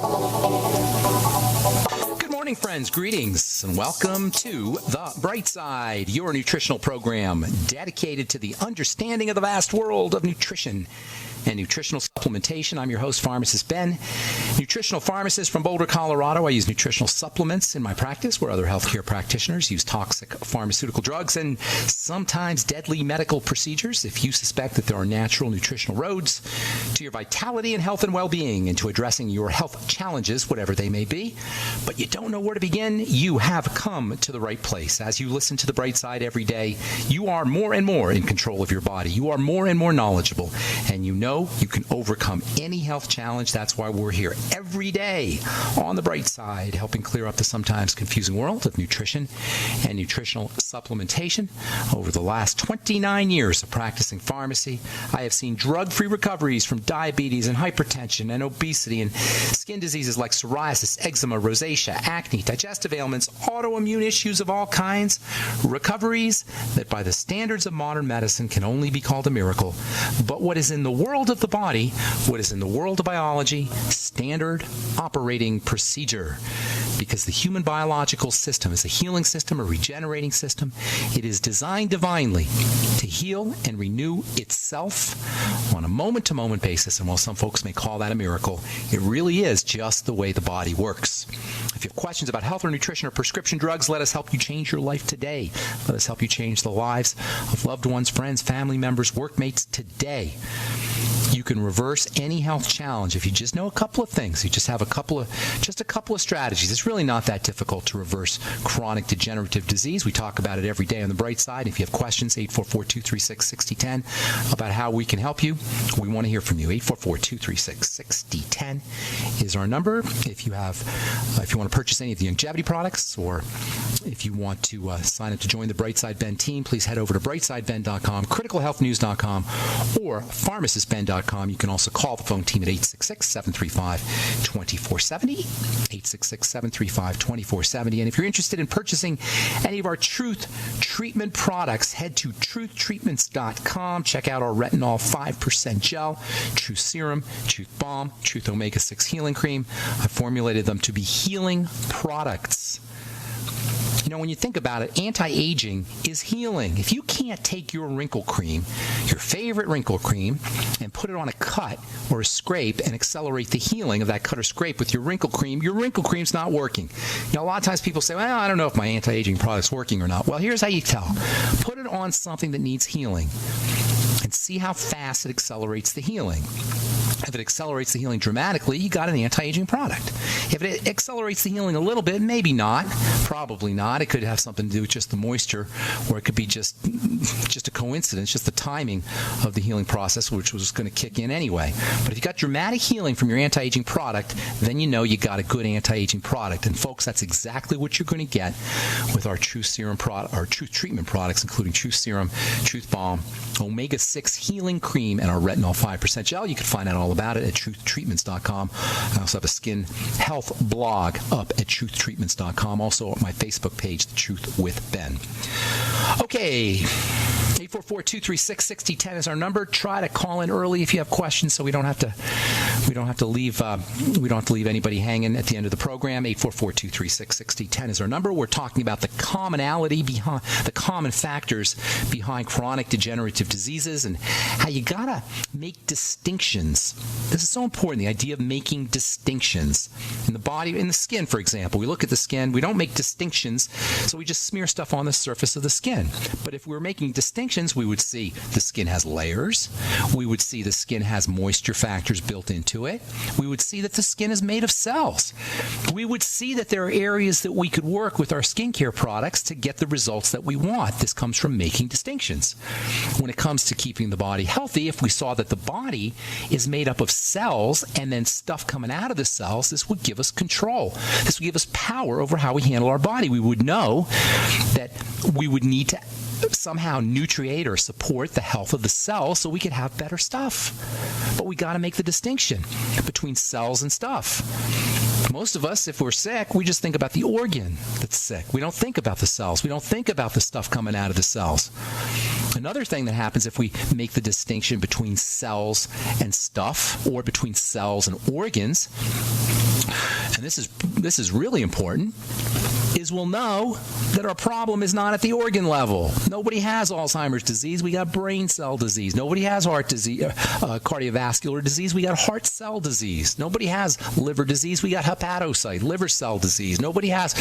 Good morning, friends. Greetings and welcome to The Bright Side, your nutritional program dedicated to the understanding of the vast world of nutrition and nutritional supplementation. I'm your host, Pharmacist Ben, nutritional pharmacist from Boulder, Colorado. I use nutritional supplements in my practice where other healthcare practitioners use toxic pharmaceutical drugs and sometimes deadly medical procedures. If you suspect that there are natural nutritional roads to your vitality and health and well-being and to addressing your health challenges, whatever they may be, but you don't know where to begin, you have come to the right place. As you listen to The Bright Side every day, you are more and more in control of your body. You are more and more knowledgeable, and you know you can overcome any health challenge. That's why we're here every day on The Bright Side, helping clear up the sometimes confusing world of nutrition and nutritional supplementation. Over the last 29 years of practicing pharmacy, I have seen drug-free recoveries from diabetes and hypertension and obesity and skin diseases like psoriasis, eczema, rosacea, acne, digestive ailments, autoimmune issues of all kinds, recoveries that by the standards of modern medicine can only be called a miracle. But what is in the world of the body, what is in the world of biology, standard operating procedure. Because the human biological system is a healing system, a regenerating system. It is designed divinely to heal and renew itself on a moment-to-moment basis. And while some folks may call that a miracle, it really is just the way the body works. If you have questions about health or nutrition or prescription drugs, let us help you change your life today. Let us help you change the lives of loved ones, friends, family members, workmates today. You can reverse any health challenge if you just know a couple of things. You just have a couple of strategies. It's really not that difficult to reverse chronic degenerative disease. We talk about it every day on The Bright Side. If you have questions, 844-236-6010 about how we can help you. We want to hear from you. 844-236-6010 is our number. If you want to purchase any of the longevity products, or if you want to sign up to join the Bright Side Ben team, please head over to brightsideben.com, criticalhealthnews.com, or pharmacistben.com. You can also call the phone team at 866-735-2470, 866-735-2470. And if you're interested in purchasing any of our Truth Treatment products, head to truthtreatments.com. Check out our retinol 5% gel, Truth Serum, Truth Balm, Truth Omega-6 Healing Cream. I formulated them to be healing products. You know, when you think about it, anti-aging is healing. If you can't take your wrinkle cream, your favorite wrinkle cream, and put it on a cut or a scrape and accelerate the healing of that cut or scrape with your wrinkle cream's not working. You know, a lot of times people say, well, I don't know if my anti-aging product's working or not. Well, here's how you tell. Put it on something that needs healing and see how fast it accelerates the healing. If it accelerates the healing dramatically, you got an anti-aging product. If it accelerates the healing a little bit, maybe not, probably not. It could have something to do with just the moisture, or it could be just a coincidence, just the timing of the healing process, which was going to kick in anyway. But if you got dramatic healing from your anti-aging product, then you know you got a good anti-aging product. And folks, that's exactly what you're going to get with our Truth Serum our Truth Treatment products, including Truth Serum, Truth Balm, Omega-6 Healing Cream, and our retinol 5% gel. You can find out all about it at truthtreatments.com. I also have a skin health blog up at truthtreatments.com. Also at my Facebook page, The Truth with Ben. Okay, 844-236-6010 is our number. Try to call in early if you have questions, so we don't have to leave anybody hanging at the end of the program. 844-236-6010 is our number. We're talking about the commonality behind the common factors behind chronic degenerative diseases and how you gotta make distinctions. This is so important, the idea of making distinctions in the body, in the skin, for example. We look at the skin, we don't make distinctions, so we just smear stuff on the surface of the skin. But if we were making distinctions, we would see the skin has layers. We would see the skin has moisture factors built into it. We would see that the skin is made of cells. We would see that there are areas that we could work with our skincare products to get the results that we want. This comes from making distinctions. When it comes to keeping the body healthy, if we saw that the body is made up of cells and then stuff coming out of the cells, this would give us control. This would give us power over how we handle our body. We would know that we would need to somehow nutriate or support the health of the cells so we could have better stuff. But we got to make the distinction between cells and stuff. Most of us, if we're sick, we just think about the organ that's sick. We don't think about the cells. We don't think about the stuff coming out of the cells. Another thing that happens if we make the distinction between cells and stuff, or between cells and organs, and this is really important, is we'll know that our problem is not at the organ level. Nobody has Alzheimer's disease. We got brain cell disease. Nobody has heart disease, cardiovascular disease. We got heart cell disease. Nobody has liver disease. We got hepatocyte, liver cell disease. Nobody has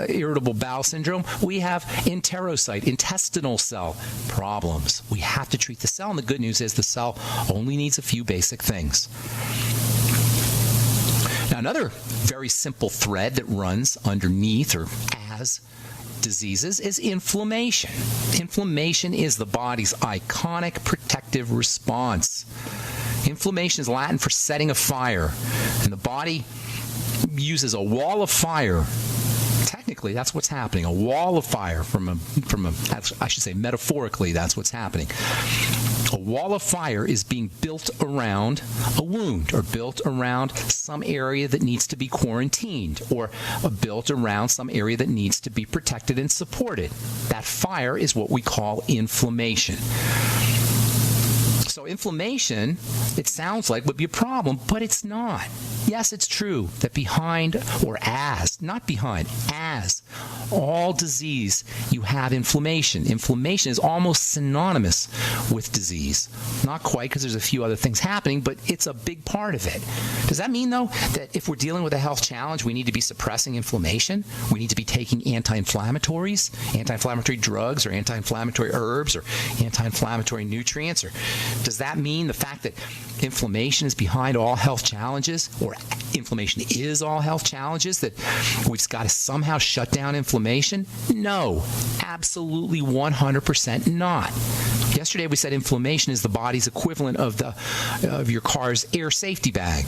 irritable bowel syndrome. We have enterocyte, intestinal cell problems. We have to treat the cell, and the good news is the cell only needs a few basic things. Now, another very simple thread that runs underneath or as diseases is inflammation. Inflammation is the body's iconic protective response. Inflammation is Latin for setting a fire, and the body uses a wall of fire. Technically, that's what's happening. A wall of fire I should say metaphorically, that's what's happening. A wall of fire is being built around a wound, or built around some area that needs to be quarantined, or built around some area that needs to be protected and supported. That fire is what we call inflammation. So inflammation, it sounds like, would be a problem, but it's not. Yes, it's true that as all disease, you have inflammation. Inflammation is almost synonymous with disease. Not quite, because there's a few other things happening, but it's a big part of it. Does that mean, though, that if we're dealing with a health challenge, we need to be suppressing inflammation? We need to be taking anti-inflammatories, anti-inflammatory drugs, or anti-inflammatory herbs, or anti-inflammatory nutrients? Or does that mean the fact that inflammation is behind all health challenges, or inflammation is all health challenges, that we've just got to somehow shut down inflammation? No, absolutely 100% not. Yesterday we said inflammation is the body's equivalent of your car's air safety bag.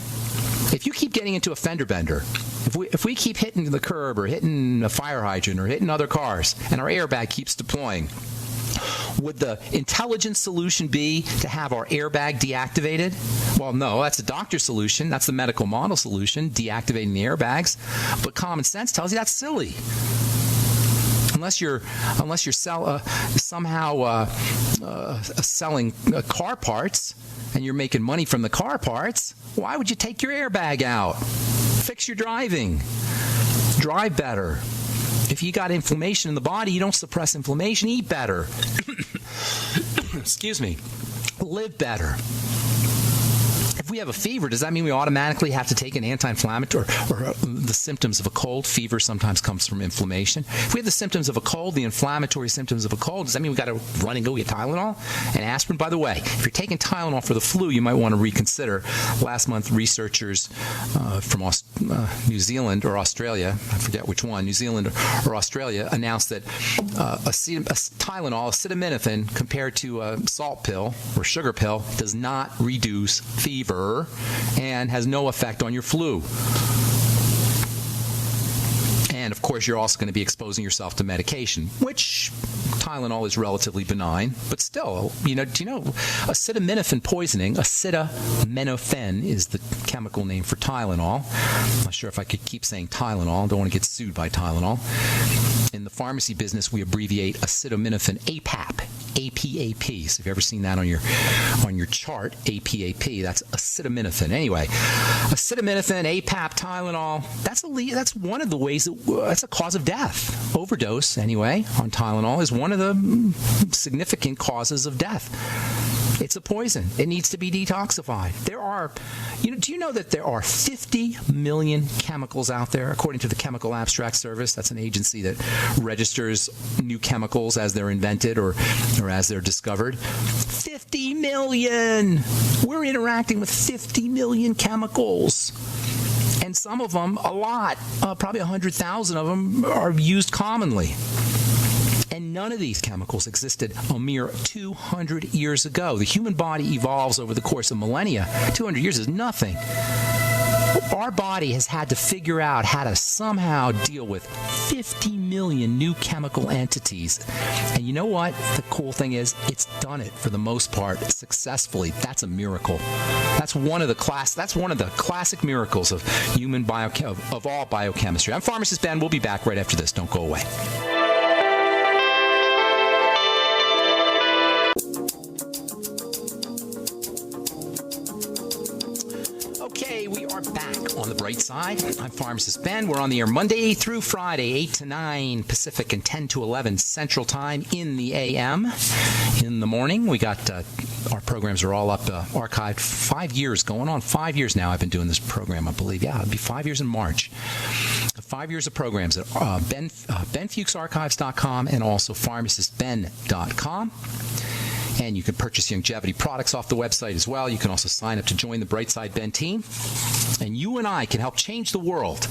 If you keep getting into a fender bender, if we keep hitting the curb or hitting a fire hydrant or hitting other cars, and our airbag keeps deploying, would the intelligent solution be to have our airbag deactivated? Well, no, that's a doctor solution. That's the medical model solution, deactivating the airbags. But common sense tells you that's silly. Unless you're somehow selling car parts and you're making money from the car parts, why would you take your airbag out? Fix your driving. Drive better. If you got inflammation in the body, you don't suppress inflammation. Eat better. Excuse me. Live better. If we have a fever, does that mean we automatically have to take an anti-inflammatory, or the symptoms of a cold? Fever sometimes comes from inflammation. If we have the symptoms of a cold, the inflammatory symptoms of a cold, does that mean we got to run and go get Tylenol and aspirin? By the way, if you're taking Tylenol for the flu, you might want to reconsider. Last month, researchers from New Zealand or Australia, I forget which one, New Zealand or Australia, announced that Tylenol, acetaminophen, compared to a salt pill or sugar pill, does not reduce fever and has no effect on your flu. And of course, you're also going to be exposing yourself to medication, which Tylenol is relatively benign, but still, do you know acetaminophen poisoning? Acetaminophen is the chemical name for Tylenol. I'm not sure if I could keep saying Tylenol. Don't want to get sued by Tylenol. In the pharmacy business, we abbreviate acetaminophen APAP. APAP. So if you've ever seen that on your chart, APAP, that's acetaminophen. Anyway, acetaminophen, APAP, Tylenol, that's one of the ways that's a cause of death. Overdose, anyway, on Tylenol is one of the significant causes of death. It's a poison. It needs to be detoxified. Do you know that there are 50 million chemicals out there, according to the Chemical Abstract Service? That's an agency that registers new chemicals as they're invented or as they're discovered. 50 million! We're interacting with 50 million chemicals. And some of them, a lot, probably 100,000 of them, are used commonly. And none of these chemicals existed a mere 200 years ago. The human body evolves over the course of millennia. 200 years is nothing. Our body has had to figure out how to somehow deal with 50 million new chemical entities. And you know what? The cool thing is, it's done it for the most part successfully. That's a miracle. That's one of the classic miracles of of all biochemistry. I'm Pharmacist Ben. We'll be back right after this. Don't go away. Okay, we are back on the bright Side. I'm Pharmacist Ben. We're on the air Monday through Friday, 8 to 9 Pacific and 10 to 11 Central Time in the AM. In the morning, we got our programs are all up, archived 5 years, going on 5 years now. I've been doing this program, I believe. Yeah, it'll be 5 years in March. 5 years of programs at benfuchsarchives.com and also pharmacistben.com. And you can purchase longevity products off the website as well. You can also sign up to join the Brightside Ben team. And you and I can help change the world.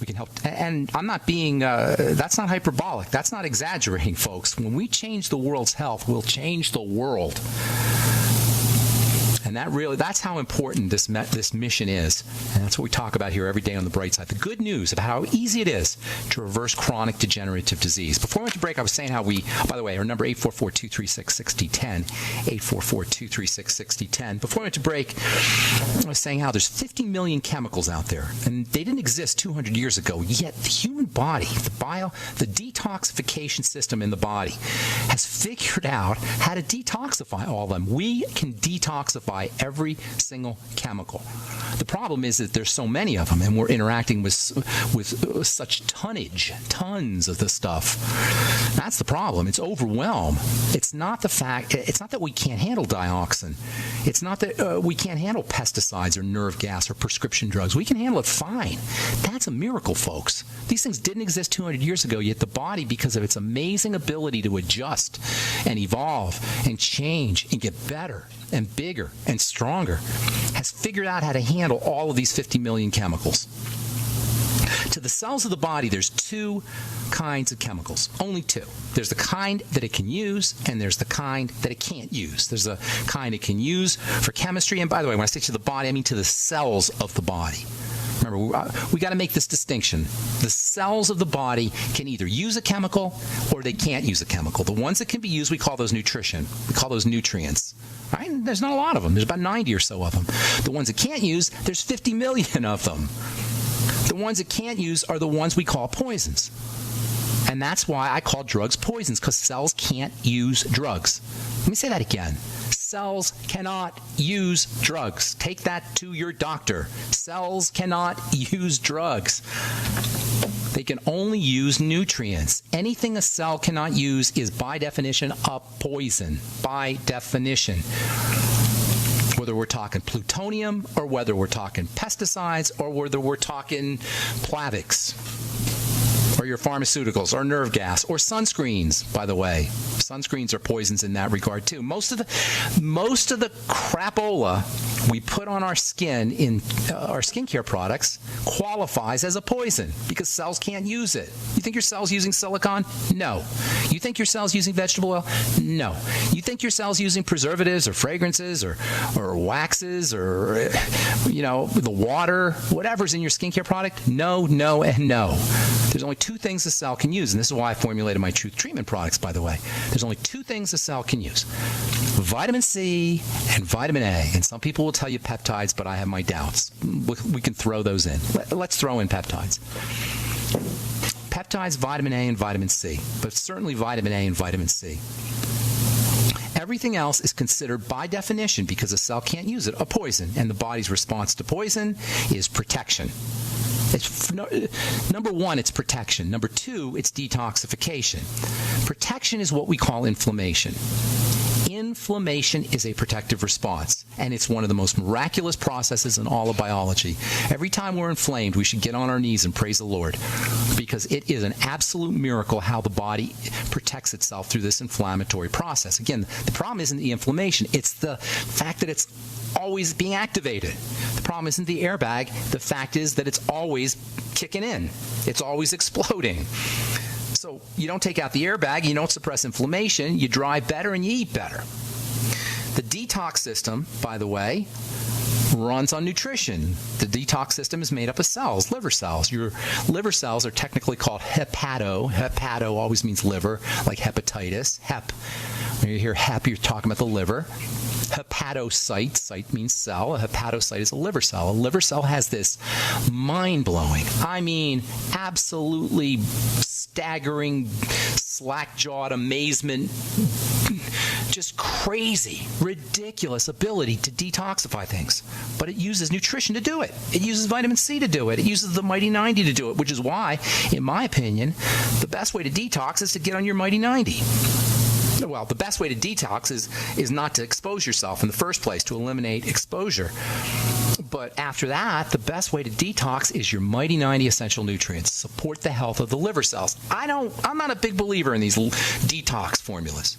We can help. And I'm not being, that's not hyperbolic. That's not exaggerating, folks. When we change the world's health, we'll change the world. And that's how important this mission is. And that's what we talk about here every day on The Bright Side. The good news about how easy it is to reverse chronic degenerative disease. Before we went to break, I was saying how by the way, our number 844-236-6010, 844-236-6010. Before we went to break, I was saying how there's 50 million chemicals out there. And they didn't exist 200 years ago. Yet the human body, the detoxification system in the body has figured out how to detoxify all of them. We can detoxify every single chemical. The problem is that there's so many of them, and we're interacting with such tons of this stuff. That's the problem. It's overwhelm. It's not that we can't handle dioxin. It's not that we can't handle pesticides or nerve gas or prescription drugs. We can handle it fine. That's a miracle, folks. These things didn't exist 200 years ago, yet the body, because of its amazing ability to adjust and evolve and change and get better and bigger and stronger, has figured out how to handle all of these 50 million chemicals. To the cells of the body, there's two kinds of chemicals, only two. There's the kind that it can use, and there's the kind that it can't use. There's a kind it can use for chemistry, and by the way, when I say to the body, I mean to the cells of the body. Remember, we got to make this distinction. The cells of the body can either use a chemical or they can't use a chemical. The ones that can be used, we call those nutrition. We call those nutrients. Right? And there's not a lot of them. There's about 90 or so of them. The ones that can't use, there's 50 million of them. The ones that can't use are the ones we call poisons. And that's why I call drugs poisons, because cells can't use drugs. Let me say that again. Cells cannot use drugs. Take that to your doctor. Cells cannot use drugs. They can only use nutrients. Anything a cell cannot use is, by definition, a poison. By definition. Whether we're talking plutonium, or whether we're talking pesticides, or whether we're talking Plavix, or your pharmaceuticals, or nerve gas, or sunscreens, by the way. Sunscreens are poisons in that regard, too. Most of the crapola we put on our skin in our skincare products qualifies as a poison because cells can't use it. You think your cell's using silicone? No. You think your cell's using vegetable oil? No. You think your cell's using preservatives or fragrances or waxes or, the water, whatever's in your skincare product? No, no, and no. There's only two things a cell can use, and this is why I formulated my Truth Treatment products, by the way. There's only two things a cell can use: vitamin C and vitamin A. And some people will tell you peptides, but I have my doubts. We can throw those in. Let's throw in peptides. Peptides, vitamin A, and vitamin C, but certainly vitamin A and vitamin C. Everything else is considered, by definition, because a cell can't use it, a poison, and the body's response to poison is protection. Number one, it's protection. Number two, it's detoxification. Protection is what we call inflammation. Inflammation is a protective response, and it's one of the most miraculous processes in all of biology. Every time we're inflamed, we should get on our knees and praise the Lord, because it is an absolute miracle how the body protects itself through this inflammatory process. Again, the problem isn't the inflammation, it's the fact that it's always being activated. The problem isn't the airbag, the fact is that it's always kicking in. It's always exploding. So you don't take out the airbag, you don't suppress inflammation, you drive better and you eat better. The detox system, by the way, runs on nutrition. The detox system is made up of cells, liver cells. Your liver cells are technically called hepato. Hepato always means liver, like hepatitis. When you hear hep, you're talking about the liver. Hepatocyte, site means cell. A hepatocyte is a liver cell. A liver cell has this mind-blowing, absolutely staggering, slack-jawed amazement just crazy, ridiculous ability to detoxify things. But it uses nutrition to do it. It uses vitamin C to do it. It uses the Mighty 90 to do it, which is why, in my opinion, the best way to detox is to get on your Mighty 90. Well, the best way to detox is not to expose yourself in the first place, to eliminate exposure. But after that, the best way to detox is your Mighty 90 essential nutrients. Support the health of the liver cells. I'm not a big believer in these detox formulas.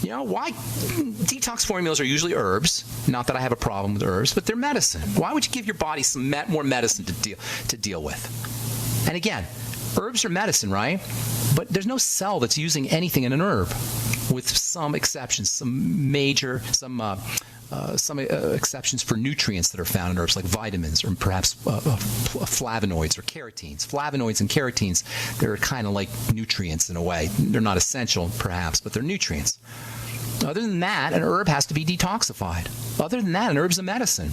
You know, why? Detox formulas are usually herbs. Not that I have a problem with herbs, but they're medicine. Why would you give your body some more medicine to deal with? And again, herbs are medicine, right? But there's no cell that's using anything in an herb, with some exceptions, some exceptions for nutrients that are found in herbs, like vitamins or perhaps flavonoids or carotenes. Flavonoids and carotenes, they're kind of like nutrients in a way. They're not essential, perhaps, but they're nutrients. Other than that, an herb has to be detoxified. Other than that, an herb's a medicine.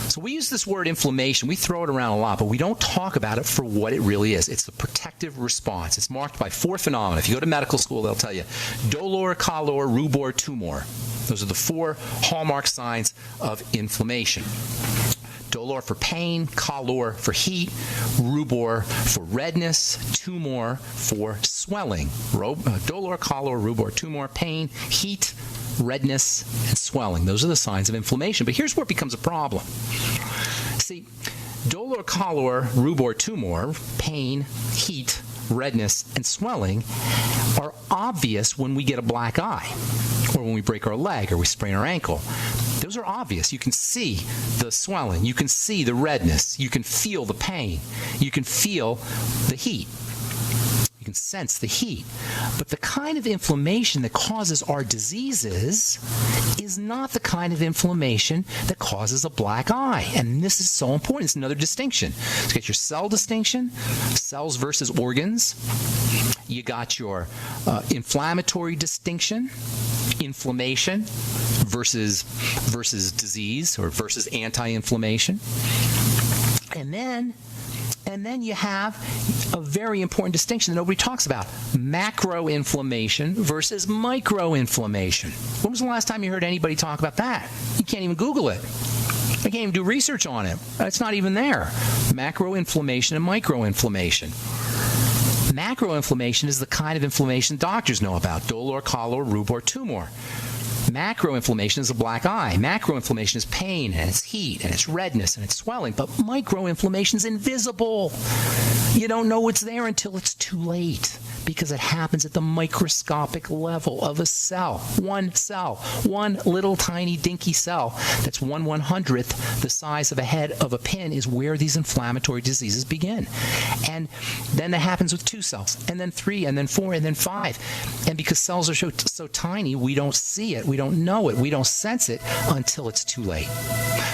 So we use this word inflammation. We throw it around a lot, but we don't talk about it for what it really is. It's the protective response. It's marked by 4 phenomena. If you go to medical school, they'll tell you dolor, calor, rubor, tumor. Those are the 4 hallmark signs of inflammation. Dolor for pain, calor for heat, rubor for redness, tumor for swelling. Dolor, calor, rubor, tumor, pain, heat, redness, and swelling. Those are the signs of inflammation. But here's where it becomes a problem. See, dolor, calor, rubor, tumor, pain, heat, redness, and swelling are obvious when we get a black eye, or when we break our leg, or we sprain our ankle. Those are obvious. You can see the swelling. You can see the redness. You can feel the pain. You can feel the heat. You can sense the heat. But the kind of inflammation that causes our diseases is not the kind of inflammation that causes a black eye. And this is so important. It's another distinction. So you get your cell distinction, cells versus organs. You got your inflammatory distinction, inflammation versus disease, or versus anti-inflammation. And then you have a very important distinction that nobody talks about: macroinflammation versus microinflammation. When was the last time you heard anybody talk about that? You can't even Google it. I can't even do research on it. It's not even there. Macroinflammation and microinflammation. Macroinflammation is the kind of inflammation doctors know about: dolor, calor, rubor, tumor. Macroinflammation is a black eye. Macroinflammation is pain, and it's heat, and it's redness, and it's swelling. But microinflammation is invisible. You don't know it's there until it's too late, because it happens at the microscopic level of a cell. One cell, one little tiny dinky cell that's 1/100th the size of a head of a pin is where these inflammatory diseases begin. And then that happens with 2 cells, and then 3, and then 4, and then 5. And because cells are so tiny, we don't see it, we don't know it, we don't sense it until it's too late.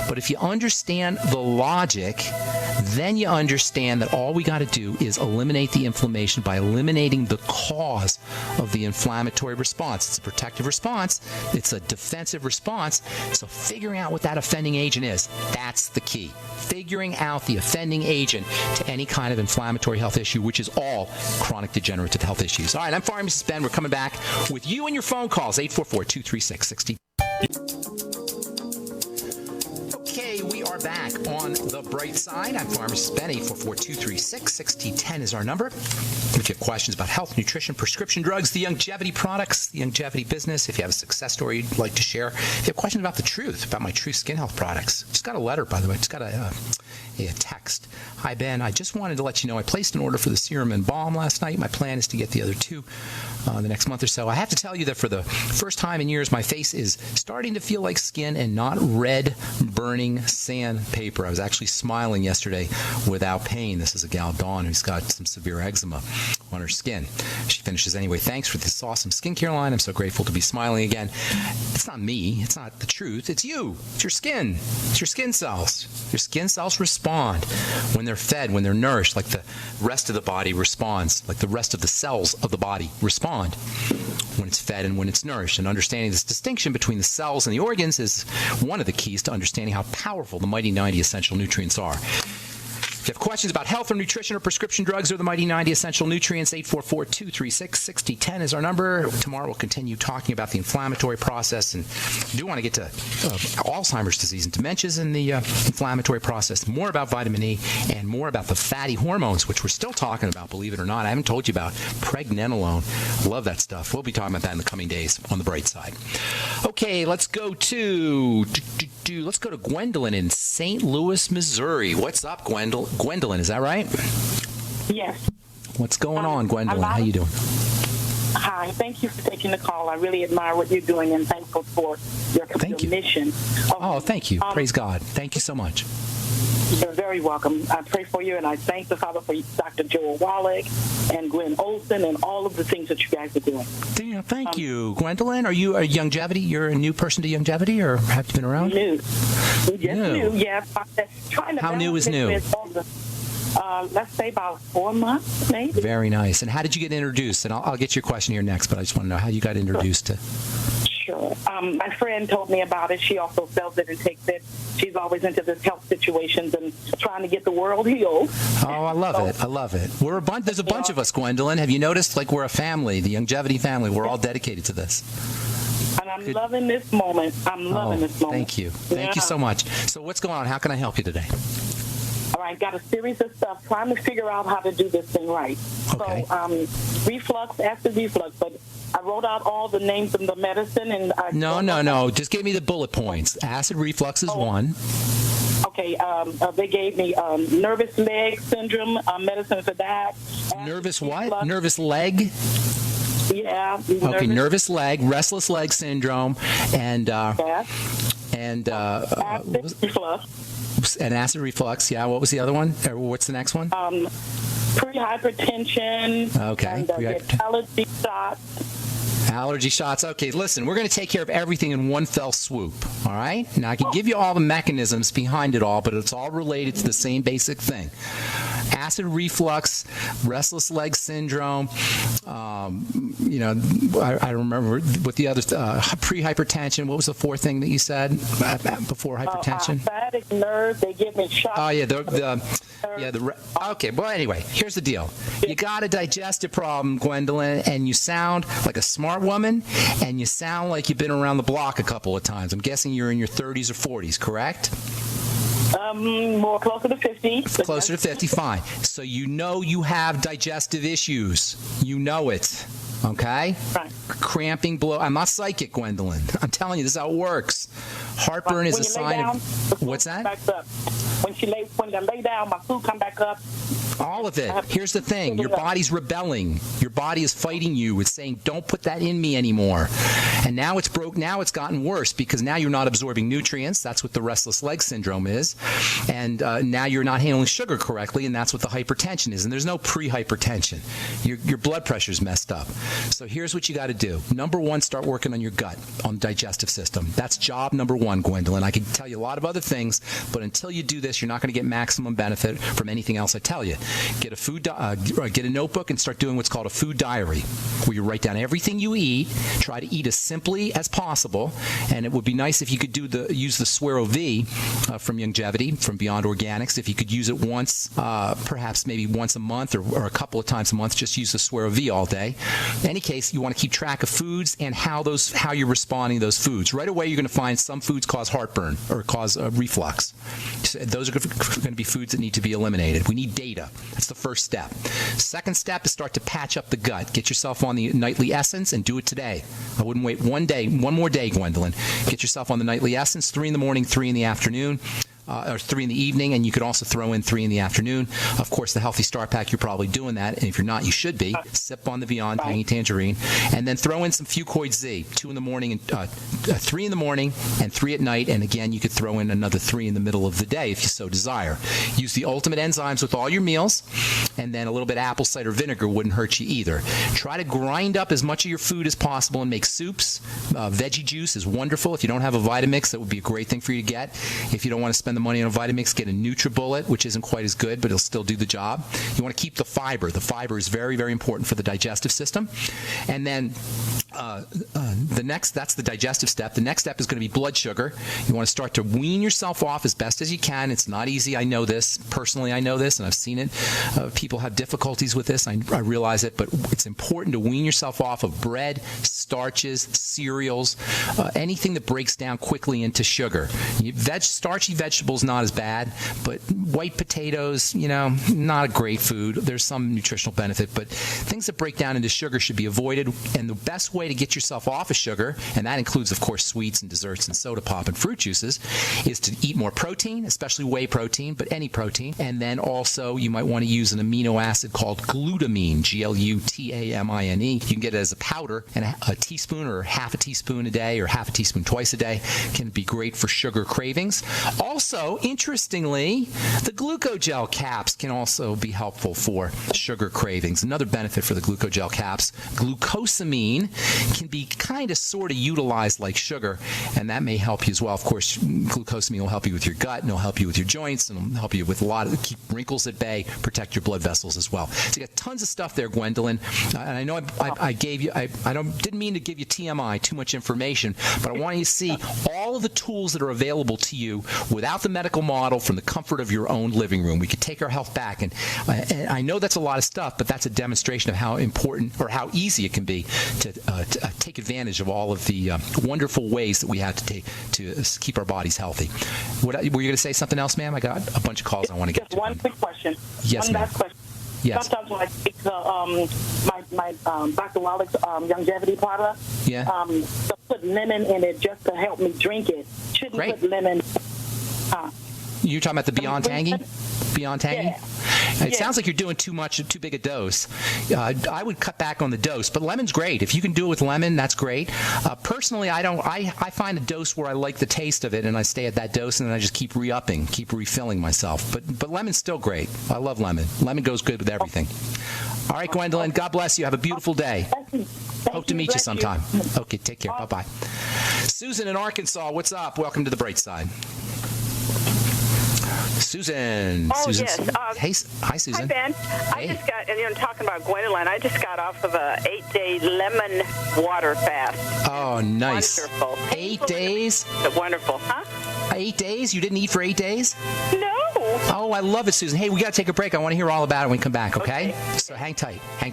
But if you understand the logic, then you understand that all we got to do is eliminate the inflammation by eliminating the cause of the inflammatory response. It's a protective response. It's a defensive response. So figuring out what that offending agent is, that's the key. Figuring out the offending agent to any kind of inflammatory health issue, which is all chronic degenerative health issues. All right, I'm Pharmacist Ben. We're coming back with you and your phone calls, 844-236-60. Okay, we are back on the bright side. I'm Pharmacist Ben. 844-236-6010 is our number. If you have questions about health, nutrition, prescription drugs, the longevity products, the longevity business, if you have a success story you'd like to share, if you have questions about the truth, about my True Skin Health products, just got a letter, by the way, just got a text. Hi, Ben. I just wanted to let you know I placed an order for the serum and balm last night. My plan is to get the other 2 the next month or so. I have to tell you that for the first time in years, my face is starting to feel like skin and not red, burning sandpaper. I was actually smiling yesterday without pain. This is a gal, Dawn, who's got some severe eczema on her skin. She finishes anyway. Thanks for this awesome skincare line. I'm so grateful to be smiling again. It's not me. It's not the truth. It's you. It's your skin. It's your skin cells. Your skin cells respond when they're fed, when they're nourished, like the rest of the body responds, like the rest of the cells of the body respond when it's fed and when it's nourished. And understanding this distinction between the cells and the organs is one of the keys to understanding how powerful the Mighty 90 essential nutrients are. If you have questions about health or nutrition or prescription drugs or the Mighty 90 Essential Nutrients, 844-236-6010 is our number. Tomorrow we'll continue talking about the inflammatory process, and we do want to get to Alzheimer's disease and dementias in the inflammatory process, more about vitamin E, and more about the fatty hormones, which we're still talking about, believe it or not. I haven't told you about pregnenolone. I love that stuff. We'll be talking about that in the coming days on the bright side. Okay, let's go to Gwendolyn in St. Louis, Missouri. What's up, Gwendolyn, is that right? Yes. What's going on, Gwendolyn? How you doing? Hi. Thank you for taking the call. I really admire what you're doing and thankful for your mission. Thank you. Praise God. Thank you so much. You're very welcome. I pray for you, and I thank the Father for Dr. Joel Wallach and Gwen Olson and all of the things that you guys are doing. Yeah, thank you. Gwendolyn, are you a Youngevity? You're a new person to Youngevity, or have you been around? New. New, yeah. How new is new? Let's say about 4 months, maybe. Very nice. And how did you get introduced? And I'll get your question here next, but I just want to know how you got introduced to... Sure. My friend told me about it. She also sells it and takes it. She's always into this health situations and trying to get the world healed. Oh, I love it. I love it. There's a bunch of us, Gwendolyn. Have you noticed, like, we're a family, the Youngevity family. We're all dedicated to this. And I'm loving this moment. Thank you. Thank you so much. So what's going on? How can I help you today? All right, got a series of stuff trying to figure out how to do this thing right. Okay. So, acid reflux, but I wrote out all the names of the medicine and No. Just give me the bullet points. Acid reflux is one. Okay, they gave me nervous leg syndrome, medicine for that. Nervous what? Reflux. Nervous leg? Yeah. Okay, nervous leg, restless leg syndrome, and acid reflux. And acid reflux, yeah. What was the other one? Or what's the next one? Pre-hypertension. Okay. And allergy shots. Allergy shots. Okay, listen, we're going to take care of everything in one fell swoop, all right? Now, I can give you all the mechanisms behind it all, but it's all related to the same basic thing. Acid reflux, restless leg syndrome, I remember what the other, pre-hypertension. What was the fourth thing that you said before hypertension? Sciatic nerve, they give me shots. Oh, yeah, okay, well, anyway, here's the deal. You got a digestive problem, Gwendolyn, and you sound like a smart woman, and you sound like you've been around the block a couple of times. I'm guessing you're in your 30s or 40s, correct? More closer to 50. Closer to 50, fine. So you know you have digestive issues. You know it. Okay? Right. Cramping, blow. I'm not psychic, Gwendolyn. I'm telling you, this is how it works. Heartburn is a sign of... What's that? When I lay down, my food come back up. All of it. Here's the thing. Your body's rebelling. Your body is fighting you. It's saying, don't put that in me anymore. And now it's broke. Now it's gotten worse because now you're not absorbing nutrients. That's what the restless leg syndrome is. And now you're not handling sugar correctly, and that's what the hypertension is. And there's no pre-hypertension. Your blood pressure's messed up. So here's what you got to do. Number one, start working on your gut, on the digestive system. That's job number one, Gwendolyn. I can tell you a lot of other things, but until you do this, you're not going to get maximum benefit from anything else I tell you. Get a notebook and start doing what's called a food diary, where you write down everything you eat. Try to eat as simply as possible, and it would be nice if you could use the Swero V from Youngevity, from Beyond Organics. If you could use it once, perhaps maybe once a month or a couple of times a month, just use the Swero V all day. In any case, you want to keep track of foods and how you're responding to those foods. Right away, you're going to find some foods cause heartburn or cause reflux. Those are going to be foods that need to be eliminated. We need data. That's the first step. Second step is start to patch up the gut. Get yourself on the Nightly Essence and do it today. I wouldn't wait one more day, Gwendolyn. Get yourself on the Nightly Essence, 3 in the morning, 3 in the afternoon. Or 3 in the evening, and you could also throw in 3 in the afternoon. Of course, the Healthy Start Pack, you're probably doing that, and if you're not, you should be. Sip on the Beyond Tangy Tangerine, and then throw in some Fucoid Z, 2 in the morning, and 3 in the morning, and 3 at night, and again, you could throw in another 3 in the middle of the day if you so desire. Use the Ultimate Enzymes with all your meals, and then a little bit of apple cider vinegar wouldn't hurt you either. Try to grind up as much of your food as possible and make soups. Veggie juice is wonderful. If you don't have a Vitamix, that would be a great thing for you to get. If you don't want to spend the money on a Vitamix, get a NutriBullet, which isn't quite as good, but it'll still do the job. You want to keep the fiber. The fiber is very, very important for the digestive system. And then That's the digestive step. The next step is going to be blood sugar. You want to start to wean yourself off as best as you can. It's not easy. I know this. Personally, I know this, and I've seen it. People have difficulties with this. I realize it, but it's important to wean yourself off of bread, starches, cereals, anything that breaks down quickly into sugar. Starchy vegetables, not as bad, but white potatoes, not a great food. There's some nutritional benefit, but things that break down into sugar should be avoided, and the best way to get yourself off of sugar, and that includes, of course, sweets and desserts and soda pop and fruit juices, is to eat more protein, especially whey protein, but any protein. And then also you might want to use an amino acid called glutamine, Glutamine. You can get it as a powder, and a teaspoon or half a teaspoon a day or half a teaspoon twice a day can be great for sugar cravings. Also, interestingly, the glucogel caps can also be helpful for sugar cravings. Another benefit for the glucogel caps, glucosamine can be kind of sort of utilized like sugar, and that may help you as well. Of course, glucosamine will help you with your gut, and it'll help you with your joints, and it'll help you with keep wrinkles at bay, protect your blood vessels as well. So you got tons of stuff there, Gwendolyn. And I know I gave you, didn't mean to give you TMI, too much information, but I want you to see all of the tools that are available to you without the medical model from the comfort of your own living room. We could take our health back, and I know that's a lot of stuff, but that's a demonstration of how important or how easy it can be to take advantage of all of the wonderful ways that we have to keep our bodies healthy. Were you going to say something else, ma'am? I got a bunch of calls I want to get to. Just one quick question. Yes, one ma'am. last question. Yes. Sometimes when I take my Dr. Wallach's longevity product, to put lemon in it just to help me drink it. Shouldn't Great. put lemon. You're talking about the Beyond Tangy? Beyond Tangy? Yeah. It sounds like you're doing too big a dose. I would cut back on the dose, but lemon's great. If you can do it with lemon, that's great. Personally, I don't. I find a dose where I like the taste of it, and I stay at that dose, and then I just keep re-upping, keep refilling myself. But lemon's still great. I love lemon. Lemon goes good with everything. All right, Gwendolyn, God bless you. Have a beautiful day. Hope to meet you sometime. Okay, take care. Bye-bye. Susan in Arkansas, what's up? Welcome to the Bright Side. Susan. Oh, Susan. yes. Hey, hi, Susan. Hi, Ben. Hey. I just got, talking about Gwendolyn, I just got off of a 8-day lemon water fast. Oh, nice. Wonderful. 8 days? Wonderful, huh? 8 days? You didn't eat for 8 days? No. Oh, I love it, Susan. Hey, we got to take a break. I want to hear all about it when we come back, okay? So hang tight. All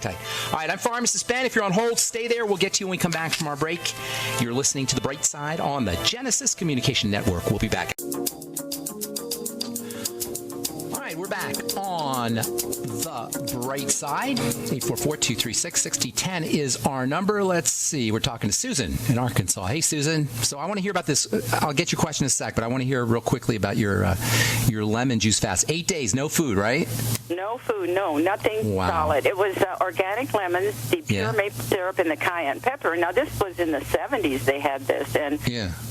right, I'm Pharmacist Ben. If you're on hold, stay there. We'll get to you when we come back from our break. You're listening to The Bright Side on the Genesis Communication Network. We'll be back. We're back on the Bright Side. 844-236-6010 is our number. Let's see. We're talking to Susan in Arkansas. Hey, Susan. So I want to hear about this. I'll get your question in a sec, but I want to hear real quickly about your lemon juice fast. 8 days, no food, right? No food, no, nothing solid. It was organic lemons, the pure maple syrup, and the cayenne pepper. Now, this was in the 70s they had this, and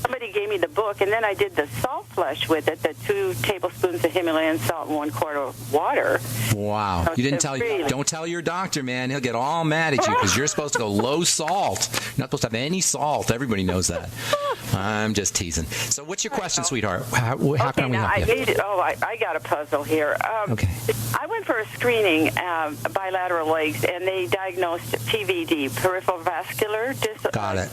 somebody gave me the book, and then I did the salt flush with it, the 2 tablespoons of Himalayan salt and 1 quart of water. Wow. So You didn't tell don't tell your doctor, man. He'll get all mad at you because you're supposed to go low salt. You're not supposed to have any salt. Everybody knows that. I'm just teasing. So what's your question, sweetheart? How can we help you? I got a puzzle here. Okay. I went for a screening, bilateral legs, and they diagnosed PVD, peripheral vascular disease. Got it.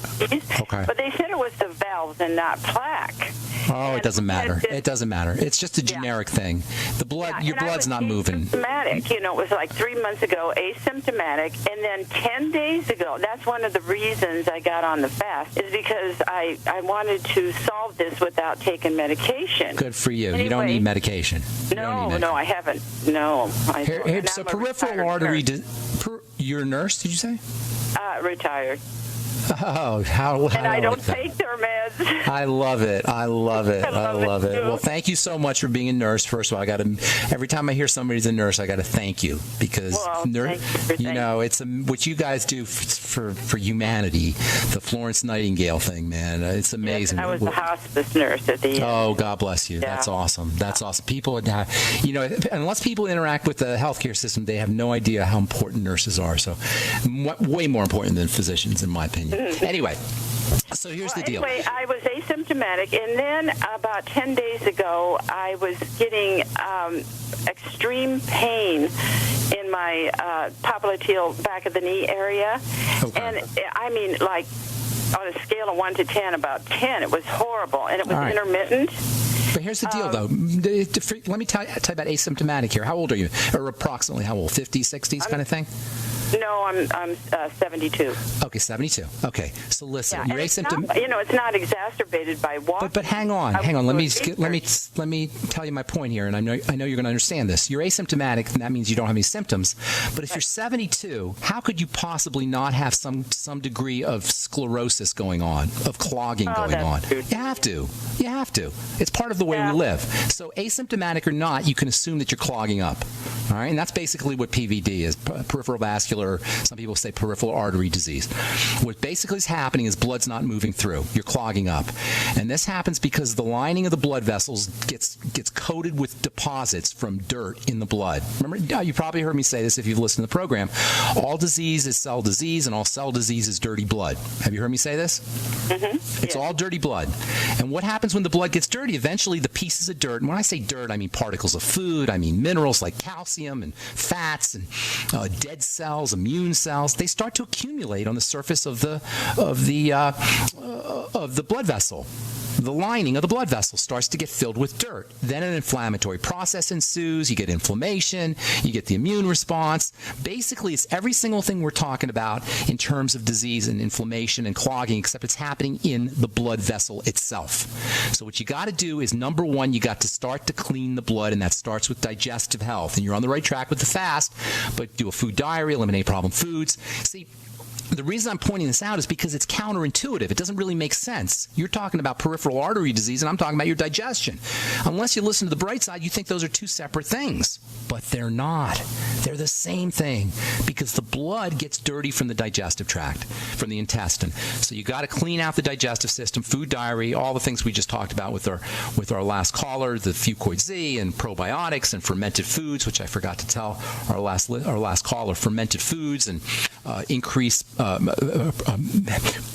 Okay. But they said it was the valves and not plaque. Oh, it doesn't matter. It doesn't matter. It's just a generic thing. The blood, your blood's not moving. Asymptomatic. It was like 3 months ago, asymptomatic, and then 10 days ago. That's one of the reasons I got on the fast is because I wanted to solve this without taking medication. Good for you. Anyway, you don't need medication. No, I haven't. No, I don't. So peripheral artery. You're a nurse? Did you say? Retired. Oh, how and I don't take their meds. I love it. I love it. Well, thank you so much for being a nurse. First of all, every time I hear somebody's a nurse, I got to thank you because it's what you guys do for humanity. The Florence Nightingale thing, man, it's amazing. Yes, I was a hospice nurse at the end. Oh, God bless you. Yeah. That's awesome. People, unless people interact with the healthcare system, they have no idea how important nurses are. So, way more important than physicians, in my opinion. Anyway, So here's the deal. Anyway, I was asymptomatic, and then about 10 days ago, I was getting extreme pain in my popliteal back of the knee area. Okay. And I mean, like, on a scale of 1 to 10, about 10. It was horrible, and it was intermittent. But here's the deal, though. Let me tell you about asymptomatic here. How old are you? Or approximately how old? 50s, 60s kind of thing? No, I'm 72. Okay, 72. Okay, so listen, you're asymptomatic. It's not exacerbated by walking. But hang on. Let me tell you my point here, and I know you're going to understand this. You're asymptomatic, and that means you don't have any symptoms. But if you're 72, how could you possibly not have some degree of sclerosis going on, of clogging going on? True. You have to. You have to. It's part of the way we live. So asymptomatic or not, you can assume that you're clogging up. All right, and that's basically what PVD is, peripheral vascular. Some people say peripheral artery disease. What basically is happening is blood's not moving through. You're clogging up. And this happens because the lining of the blood vessels gets coated with deposits from dirt in the blood. Remember, you probably heard me say this if you've listened to the program. All disease is cell disease, and all cell disease is dirty blood. Have you heard me say this? Mm-hmm. It's all dirty blood. And what happens when the blood gets dirty? Eventually, the pieces of dirt, and when I say dirt, I mean particles of food, I mean minerals like calcium and fats and dead cells, immune cells, they start to accumulate on the surface of the blood vessel. The lining of the blood vessel starts to get filled with dirt. Then an inflammatory process ensues. You get inflammation. You get the immune response. Basically, it's every single thing we're talking about in terms of disease and inflammation and clogging, except it's happening in the blood vessel itself. So what you got to do is, number one, you got to start to clean the blood, and that starts with digestive health. And you're on the right track with the fast, but do a food diary, eliminate problem foods. See, the reason I'm pointing this out is because it's counterintuitive. It doesn't really make sense. You're talking about peripheral artery disease, and I'm talking about your digestion. Unless you listen to the bright side, you think those are two separate things. But they're not. They're the same thing, because the blood gets dirty from the digestive tract, from the intestine. So you got to clean out the digestive system, food diary, all the things we just talked about with our last caller, the Fucoid Z and probiotics and fermented foods, which I forgot to tell our last caller, fermented foods and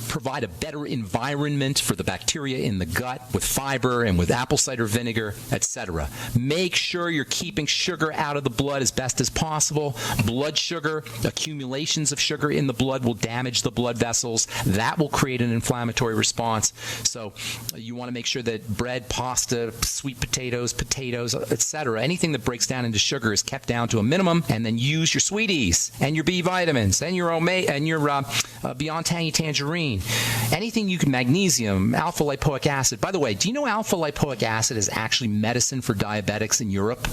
provide a better environment for the bacteria in the gut with fiber and with apple cider vinegar, etc. Make sure you're keeping sugar out of the blood as best as possible. Blood sugar, accumulations of sugar in the blood will damage the blood vessels. That will create an inflammatory response. So you want to make sure that bread, pasta, sweet potatoes, etc., anything that breaks down into sugar is kept down to a minimum, and then use your sweeties and your B vitamins and your Beyond Tangy Tangerine. Anything you can, magnesium, alpha lipoic acid. By the way, do you know alpha lipoic acid is actually medicine for diabetics in Europe?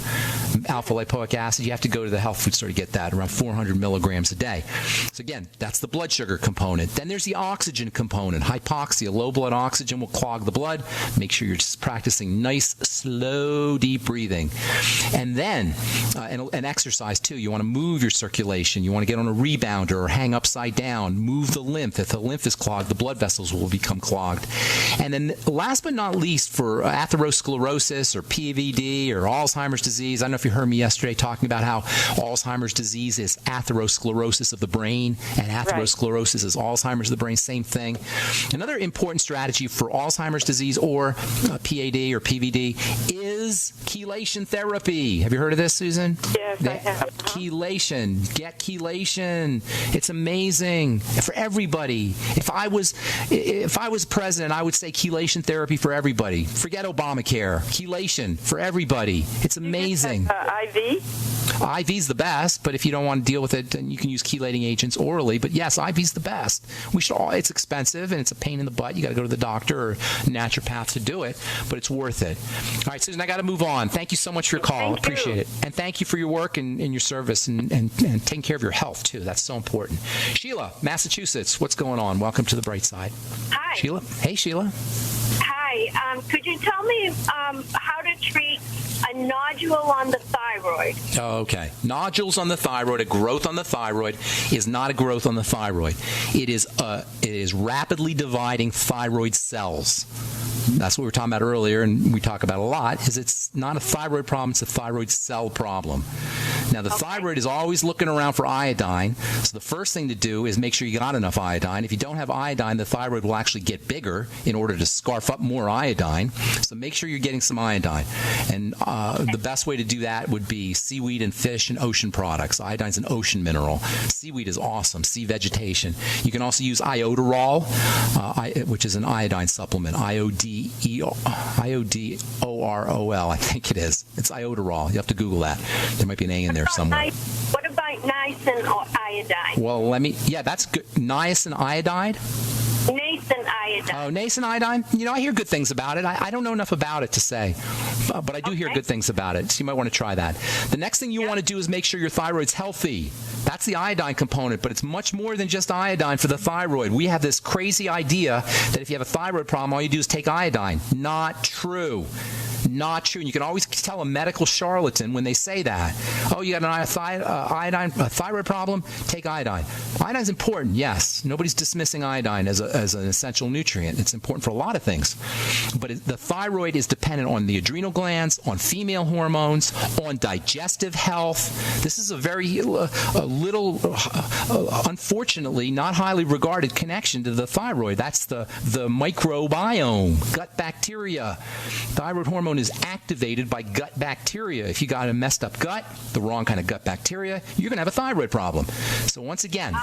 Alpha lipoic acid, you have to go to the health food store to get that, around 400 milligrams a day. So again, that's the blood sugar component. Then there's the oxygen component. Hypoxia, low blood oxygen will clog the blood. Make sure you're just practicing nice, slow, deep breathing. And then, and exercise too. You want to move your circulation. You want to get on a rebounder or hang upside down. Move the lymph. If the lymph is clogged, the blood vessels will become clogged. And then last but not least, for atherosclerosis or PVD or Alzheimer's disease, I don't know if you heard me yesterday talking about how Alzheimer's disease is atherosclerosis of the brain, and atherosclerosis is Alzheimer's of the brain, same thing. Another important strategy for Alzheimer's disease or PAD or PVD is chelation therapy. Have you heard of this, Susan? Yes, I have. Chelation. Get chelation. It's amazing for everybody. If I was president, I would say chelation therapy for everybody. Forget Obamacare. Chelation for everybody. It's amazing. IV? IV's the best, but if you don't want to deal with it, then you can use chelating agents orally. But yes, IV's the best. It's expensive and it's a pain in the butt. You got to go to the doctor or naturopath to do it, but it's worth it. All right, Susan, I got to move on. Thank you so much for your call. Thank Appreciate you. it. And thank you for your work and your service and taking care of your health, too. That's so important. Sheila, Massachusetts, what's going on? Welcome to the bright side. Hi. Sheila. Hey, Sheila. Hi. Could you tell me how to treat a nodule on the thyroid? Okay. Nodules on the thyroid, a growth on the thyroid, is not a growth on the thyroid. It is rapidly dividing thyroid cells. That's what we were talking about earlier, and we talk about a lot, is it's not a thyroid problem, it's a thyroid cell problem. Now, the thyroid is always looking around for iodine, so the first thing to do is make sure you got enough iodine. If you don't have iodine, the thyroid will actually get bigger in order to scarf up more iodine, so make sure you're getting some iodine. And the best way to do that would be seaweed and fish and ocean products. Iodine's an ocean mineral. Seaweed is awesome. Sea vegetation. You can also use iodoral, which is an iodine supplement. IODOROL, I think it is. It's iodoral. You have to Google that. There might be an A in there somewhere. What about niacin or iodine? Well, that's good. Niacin iodide? Niacin iodine. Oh, niacin iodine? I hear good things about it. I don't know enough about it to say, but I do hear good things about it, so you might want to try that. The next thing you want to do is make sure your thyroid's healthy. That's the iodine component, but it's much more than just iodine for the thyroid. We have this crazy idea that if you have a thyroid problem, all you do is take iodine. Not true. Not true. And you can always tell a medical charlatan when they say that. Oh, you got an thyroid problem? Take iodine. Iodine's important, yes. Nobody's dismissing iodine as an essential nutrient. It's important for a lot of things. But the thyroid is dependent on the adrenal glands, on female hormones, on digestive health. This is a very unfortunately, not highly regarded connection to the thyroid. That's the microbiome, gut bacteria. Thyroid hormone is activated by gut bacteria. If you got a messed up gut, the wrong kind of gut bacteria, you're going to have a thyroid problem. So once again,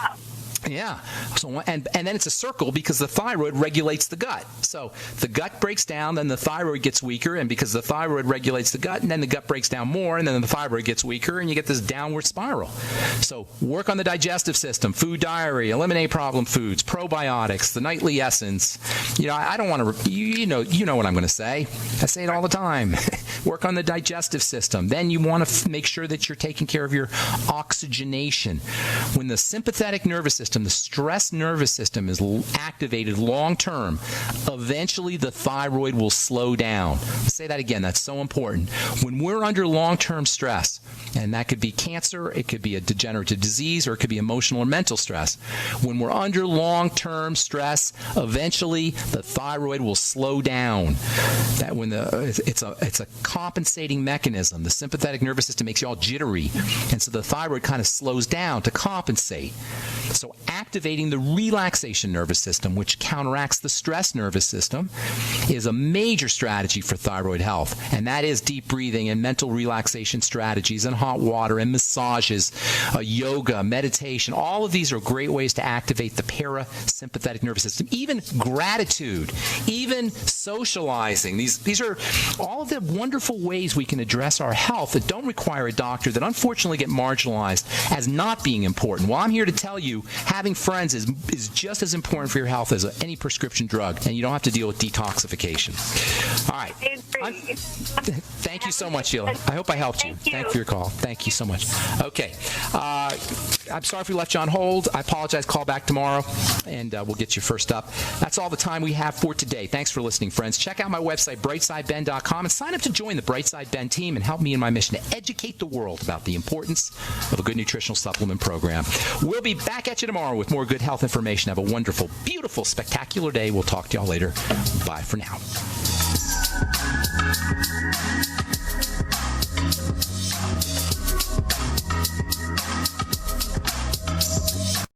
yeah. So and then it's a circle because the thyroid regulates the gut. So the gut breaks down, then the thyroid gets weaker, and because the thyroid regulates the gut, and then the gut breaks down more, and then the thyroid gets weaker, and you get this downward spiral. So work on the digestive system, food diary, eliminate problem foods, probiotics, the nightly essence. I don't want to. You know what I'm going to say. I say it all the time. Work on the digestive system. Then you want to make sure that you're taking care of your oxygenation. When the sympathetic nervous system, the stress nervous system, is activated long term, eventually the thyroid will slow down. I'll say that again. That's so important. When we're under long-term stress, and that could be cancer, it could be a degenerative disease, or it could be emotional or mental stress. When we're under long-term stress, eventually the thyroid will slow down. That when it's a compensating mechanism. The sympathetic nervous system makes you all jittery, and so the thyroid kind of slows down to compensate. So activating the relaxation nervous system, which counteracts the stress nervous system, is a major strategy for thyroid health, and that is deep breathing and mental relaxation strategies and hot water and massages, yoga, meditation. All of these are great ways to activate the parasympathetic nervous system. Even gratitude, even socializing. These are all of the wonderful ways we can address our health that don't require a doctor, that unfortunately get marginalized as not being important. Well, I'm here to tell you, having friends is just as important for your health as any prescription drug, and you don't have to deal with detoxification. All right. Thank you so much, Sheila. I hope I helped you. Thank you for your call. Thank you so much. Okay. I'm sorry if we left you on hold. I apologize. Call back tomorrow, and we'll get you first up. That's all the time we have for today. Thanks for listening, friends. Check out my website, brightsideben.com, and sign up to join the Brightside Ben team and help me in my mission to educate the world about the importance of a good nutritional supplement program. We'll be back at you tomorrow with more good health information. Have a wonderful, beautiful, spectacular day. We'll talk to y'all later. Bye for now.